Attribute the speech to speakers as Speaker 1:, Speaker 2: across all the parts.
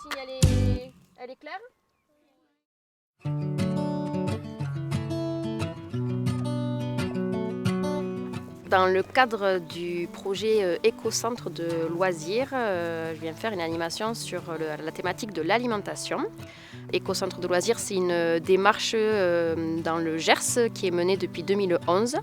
Speaker 1: consigne, elle est claire? Dans le cadre du projet éco-centre de loisirs, je viens faire une animation sur la thématique de l'alimentation. Éco-centre de loisirs, c'est une démarche dans le Gers qui est menée depuis 2011,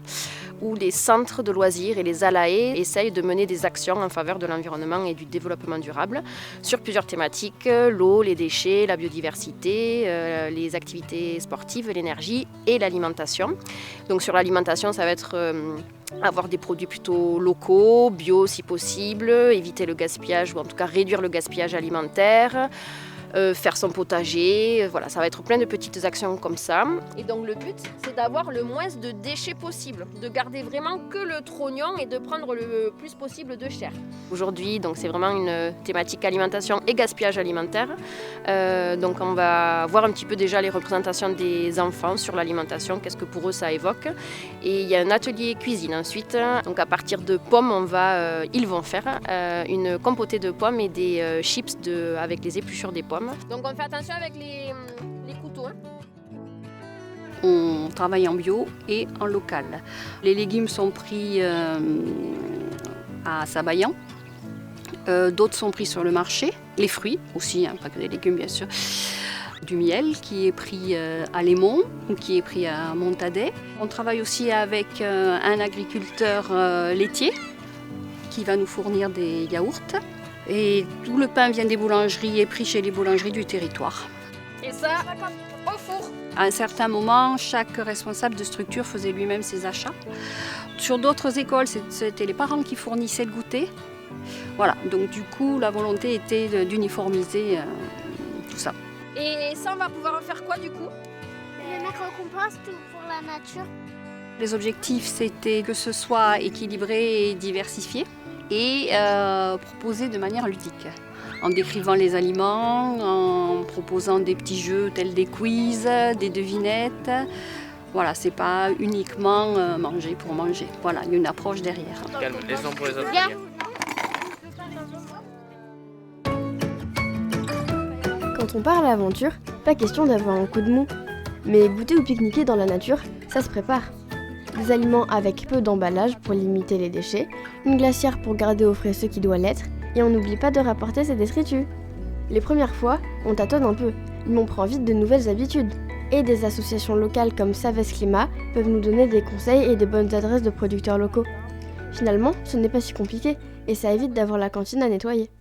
Speaker 1: où les centres de loisirs et les ALAE essayent de mener des actions en faveur de l'environnement et du développement durable sur plusieurs thématiques, l'eau, les déchets, la biodiversité, les activités sportives, l'énergie et l'alimentation. Donc sur l'alimentation, ça va être avoir des produits plutôt locaux, bio si possible, éviter le gaspillage ou en tout cas réduire le gaspillage alimentaire, faire son potager, voilà, ça va être plein de petites actions comme ça. Et donc le but, c'est d'avoir le moins de déchets possible, de garder vraiment que le trognon et de prendre le plus possible de chair. Aujourd'hui, donc c'est vraiment une thématique alimentation et gaspillage alimentaire. Donc on va voir un petit peu déjà les représentations des enfants sur l'alimentation, qu'est-ce que pour eux ça évoque. Et il y a un atelier cuisine ensuite. Donc à partir de pommes, ils vont faire une compotée de pommes et des chips avec les épluchures des pommes. Donc on fait attention avec les couteaux.
Speaker 2: On travaille en bio et en local. Les légumes sont pris à Sabaillan. D'autres sont pris sur le marché. Les fruits aussi, pas que les légumes bien sûr. Du miel qui est pris à Lémont ou qui est pris à Montadet. On travaille aussi avec un agriculteur laitier qui va nous fournir des yaourts. Et tout le pain vient des boulangeries et pris chez les boulangeries du territoire.
Speaker 1: Et ça, au four.
Speaker 2: À un certain moment, chaque responsable de structure faisait lui-même ses achats. Sur d'autres écoles, c'était les parents qui fournissaient le goûter. Voilà, donc du coup, la volonté était d'uniformiser tout ça.
Speaker 1: Et ça, on va pouvoir en faire quoi du coup?
Speaker 3: Le mettre au compost pour la nature.
Speaker 2: Les objectifs, c'était que ce soit équilibré et diversifié et proposé de manière ludique. En décrivant les aliments, en proposant des petits jeux tels des quiz, des devinettes. Voilà, c'est pas uniquement manger pour manger. Voilà, il y a une approche derrière.
Speaker 4: Calme, laisse-en pour les autres.
Speaker 5: Quand on part à l'aventure, pas question d'avoir un coup de mou. Mais goûter ou pique-niquer dans la nature, ça se prépare. Des aliments avec peu d'emballage pour limiter les déchets, une glacière pour garder au frais ce qui doit l'être, et on n'oublie pas de rapporter ses détritus. Les premières fois, on tâtonne un peu, mais on prend vite de nouvelles habitudes. Et des associations locales comme Savès Climat peuvent nous donner des conseils et des bonnes adresses de producteurs locaux. Finalement, ce n'est pas si compliqué, et ça évite d'avoir la cantine à nettoyer.